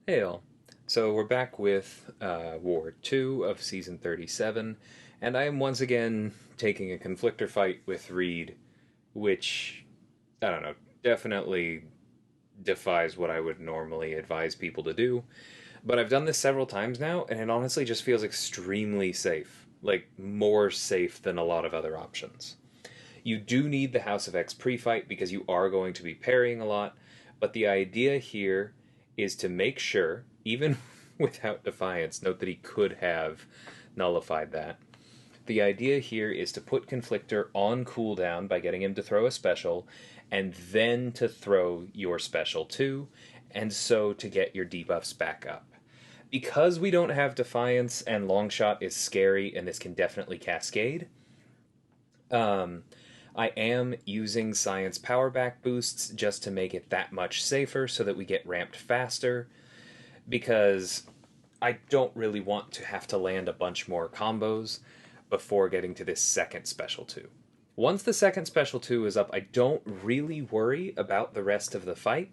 Hey all. So we're back with War 2 of Season 37, and I am once again taking a Conflictor fight with Reed, which, I don't know, definitely defies what I would normally advise people to do. But I've done this several times now, and it honestly just feels extremely safe. Like, more safe than a lot of other options. You do need the House of X pre-fight because you are going to be parrying a lot, but the idea here is to make sure, even without Defiance, note that he could have nullified that. The idea here is to put Conflictor on cooldown by getting him to throw a special, and then to throw your special too, and so to get your debuffs back up. Because we don't have Defiance and Longshot is scary and this can definitely cascade, um, I am using Science Power Back boosts just to make it that much safer so that we get ramped faster, because I don't really want to have to land a bunch more combos before getting to this second special 2. Once the second special 2 is up, I don't really worry about the rest of the fight,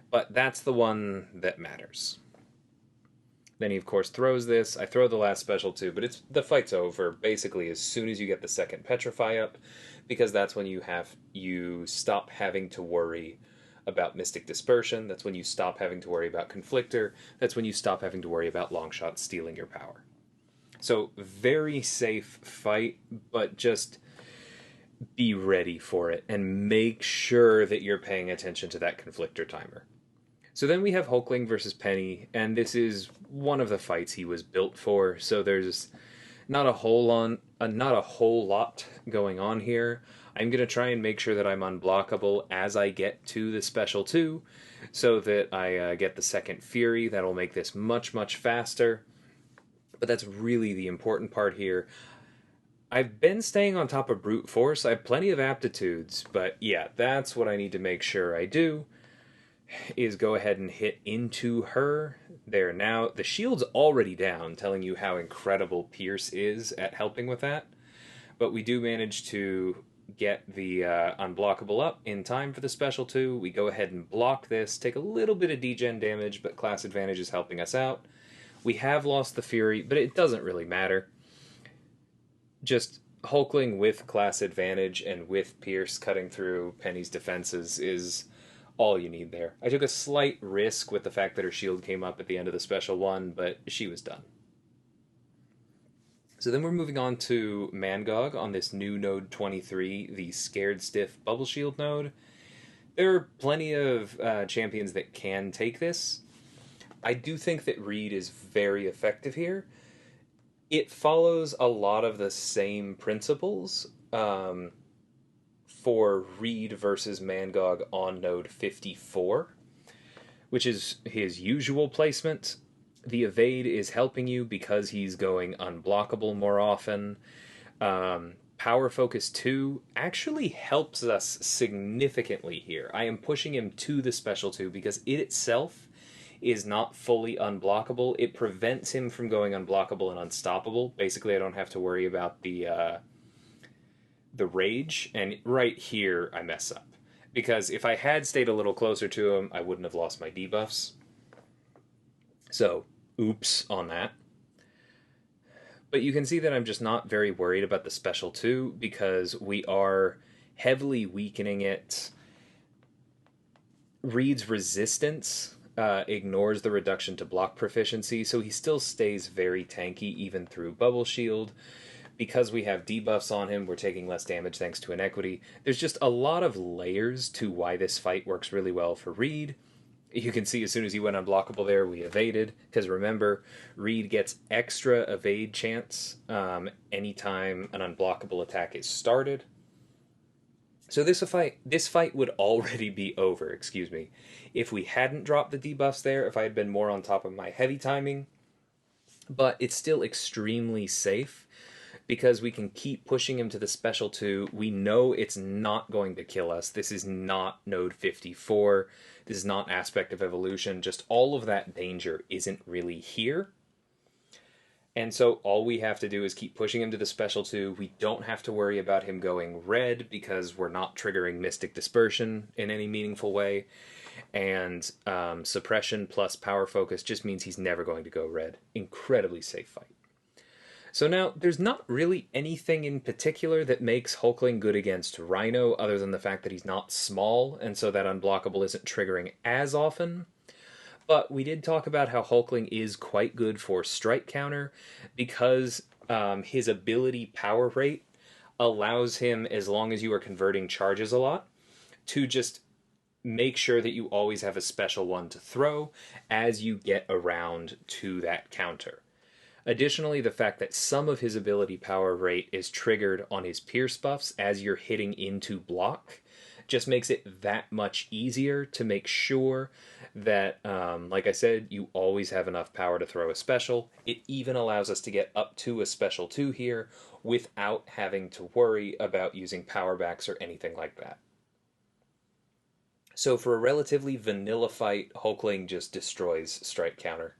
but that's the one that matters. Then he, of course, throws this. I throw the last special too, but the fight's over basically as soon as you get the second Petrify up, because that's when you stop having to worry about Mystic Dispersion. That's when you stop having to worry about Conflictor. That's when you stop having to worry about Longshot stealing your power. So, very safe fight, but just be ready for it and make sure that you're paying attention to that Conflictor timer. So then we have Hulkling versus Peni, and this is one of the fights he was built for. So there's not a whole lot going on here. I'm gonna try and make sure that I'm unblockable as I get to the special 2, so that I get the second Fury. That'll make this much faster. But that's really the important part here. I've been staying on top of brute force. I have plenty of aptitudes, but yeah, that's what I need to make sure I do. Is go ahead and hit into her. There now. The shield's already down, telling you how incredible Pierce is at helping with that. But we do manage to get the unblockable up in time for the special 2. We go ahead and block this, take a little bit of degen damage, but class advantage is helping us out. We have lost the Fury, but it doesn't really matter. Just Hulkling with class advantage and with Pierce cutting through Penny's defenses is all you need there. I took a slight risk with the fact that her shield came up at the end of the special 1, but she was done. So then we're moving on to Mangog on this new node 23, the Scared Stiff Bubble Shield node. There are plenty of champions that can take this. I do think that Reed is very effective here. It follows a lot of the same principles for Reed versus Mangog on node 54, which is his usual placement. The evade is helping you because he's going unblockable more often. Power Focus 2 actually helps us significantly here. I am pushing him to the special 2 because it itself is not fully unblockable. It prevents him from going unblockable and unstoppable. Basically, I don't have to worry about the rage, and right here I mess up. Because if I had stayed a little closer to him, I wouldn't have lost my debuffs. So, oops on that. But you can see that I'm just not very worried about the special 2, because we are heavily weakening it. Reed's resistance ignores the reduction to block proficiency, so he still stays very tanky even through Bubble Shield. Because we have debuffs on him, we're taking less damage thanks to inequity. There's just a lot of layers to why this fight works really well for Reed. You can see as soon as he went unblockable there, we evaded. Because remember, Reed gets extra evade chance anytime an unblockable attack is started. So this fight would already be over, if we hadn't dropped the debuffs there, if I had been more on top of my heavy timing. But it's still extremely safe, because we can keep pushing him to the special 2. We know it's not going to kill us. This is not node 54. This is not aspect of evolution. Just all of that danger isn't really here. And so all we have to do is keep pushing him to the special 2. We don't have to worry about him going red because we're not triggering Mystic Dispersion in any meaningful way. and suppression plus power focus just means he's never going to go red. Incredibly safe fight. So now, there's not really anything in particular that makes Hulkling good against Rhino other than the fact that he's not small, and so that unblockable isn't triggering as often. But we did talk about how Hulkling is quite good for strike counter because his ability power rate allows him, as long as you are converting charges a lot, to just make sure that you always have a special one to throw as you get around to that counter. Additionally, the fact that some of his ability power rate is triggered on his pierce buffs as you're hitting into block just makes it that much easier to make sure that, like I said, you always have enough power to throw a special. It even allows us to get up to a special 2 here without having to worry about using power backs or anything like that. So for a relatively vanilla fight, Hulkling just destroys strike counter.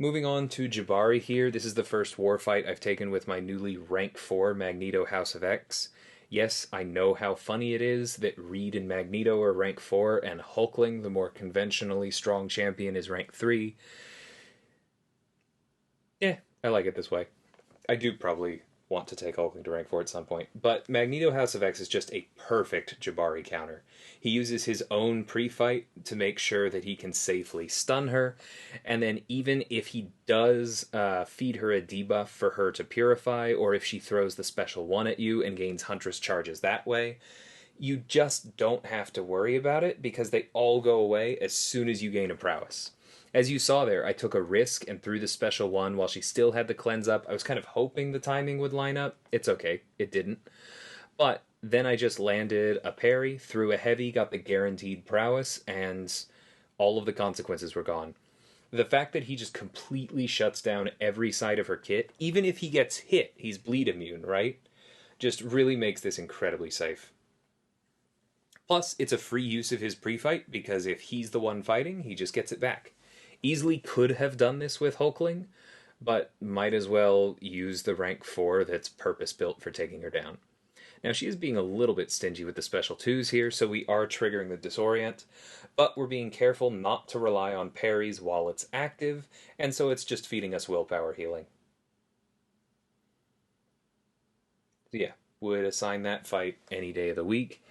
Moving on to Jabari here, this is the first war fight I've taken with my newly rank 4 Magneto House of X. Yes, I know how funny it is that Reed and Magneto are rank 4 and Hulkling, the more conventionally strong champion, is rank 3. Yeah, I like it this way. I do probably want to take Hulkling to rank 4 at some point, but Magneto House of X is just a perfect Jabari counter. He uses his own pre-fight to make sure that he can safely stun her, and then even if he does feed her a debuff for her to purify, or if she throws the special 1 at you and gains Huntress charges that way, you just don't have to worry about it because they all go away as soon as you gain a prowess. As you saw there, I took a risk and threw the special 1 while she still had the cleanse up. I was kind of hoping the timing would line up. It's okay, it didn't. But then I just landed a parry, threw a heavy, got the guaranteed prowess, and all of the consequences were gone. The fact that he just completely shuts down every side of her kit, even if he gets hit, he's bleed immune, right? Just really makes this incredibly safe. Plus, it's a free use of his pre-fight, because if he's the one fighting, he just gets it back. Easily could have done this with Hulkling, but might as well use the rank 4 that's purpose-built for taking her down. Now, she is being a little bit stingy with the special 2s here, so we are triggering the Disorient, but we're being careful not to rely on parries while it's active, and so it's just feeding us willpower healing. So yeah, would assign that fight any day of the week.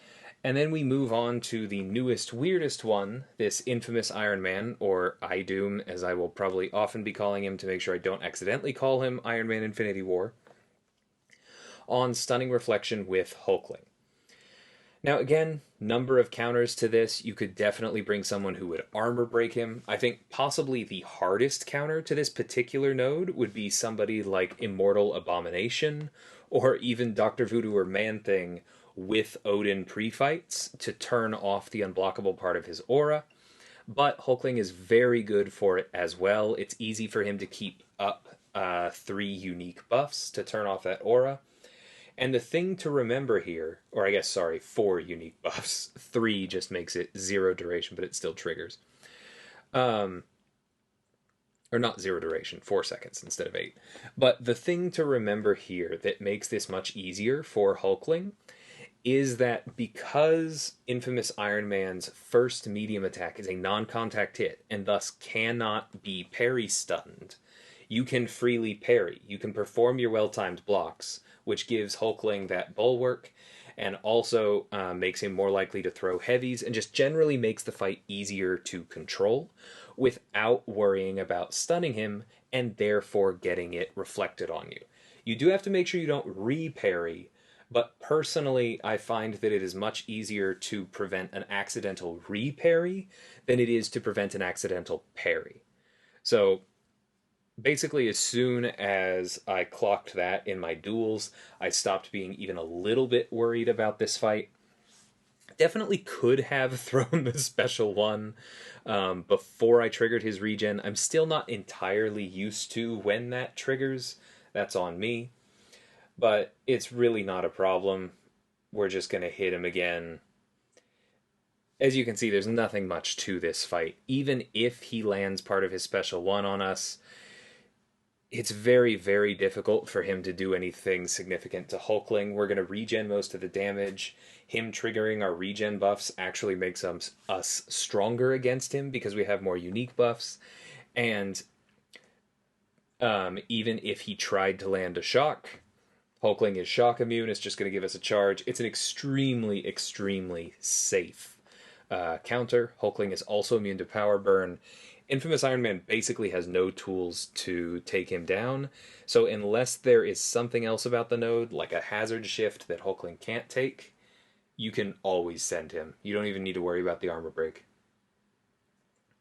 And then we move on to the newest, weirdest one, this infamous Iron Man, or iDoom, as I will probably often be calling him to make sure I don't accidentally call him Iron Man Infinity War, on Stunning Reflection with Hulkling. Now again, number of counters to this. You could definitely bring someone who would armor break him. I think possibly the hardest counter to this particular node would be somebody like Immortal Abomination, or even Dr. Voodoo or Man-Thing, with Odin pre-fights to turn off the unblockable part of his aura. But Hulkling is very good for it as well. It's easy for him to keep up 3 unique buffs to turn off that aura. And the thing to remember here, or I guess, sorry, 4 unique buffs. 3 just makes it 0 duration, but it still triggers. Or not 0 duration, 4 seconds instead of 8. But the thing to remember here that makes this much easier for Hulkling is that because Infamous Iron Man's first medium attack is a non-contact hit, and thus cannot be parry stunned, you can freely parry. You can perform your well-timed blocks, which gives Hulkling that bulwark, and also makes him more likely to throw heavies, and just generally makes the fight easier to control, without worrying about stunning him, and therefore getting it reflected on you. You do have to make sure you don't re-parry, but personally, I find that it is much easier to prevent an accidental re-parry than it is to prevent an accidental parry. So, basically, as soon as I clocked that in my duels, I stopped being even a little bit worried about this fight. Definitely could have thrown the special 1 before I triggered his regen. I'm still not entirely used to when that triggers. That's on me. But it's really not a problem. We're just going to hit him again. As you can see, there's nothing much to this fight. Even if he lands part of his special 1 on us, it's very, very difficult for him to do anything significant to Hulkling. We're going to regen most of the damage. Him triggering our regen buffs actually makes us stronger against him because we have more unique buffs. And even if he tried to land a shock, Hulkling is shock immune. It's just going to give us a charge. It's an extremely, extremely safe counter. Hulkling is also immune to power burn. Infamous Iron Man basically has no tools to take him down, so unless there is something else about the node, like a hazard shift that Hulkling can't take, you can always send him. You don't even need to worry about the armor break.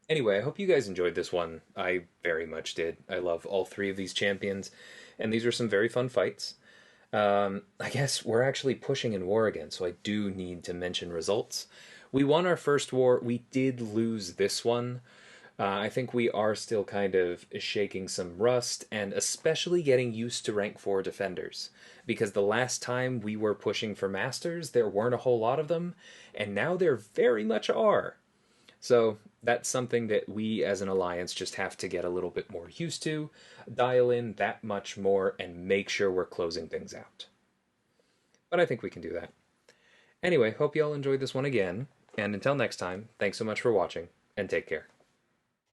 Anyway, I hope you guys enjoyed this one. I very much did. I love all three of these champions, and these are some very fun fights. I guess we're actually pushing in war again, so I do need to mention results. We won our first war. We did lose this one. I think we are still kind of shaking some rust, and especially getting used to rank 4 defenders. Because the last time we were pushing for masters, there weren't a whole lot of them, and now there very much are. So that's something that we as an alliance just have to get a little bit more used to, dial in that much more, and make sure we're closing things out. But I think we can do that. Anyway, hope you all enjoyed this one again, and until next time, thanks so much for watching, and take care.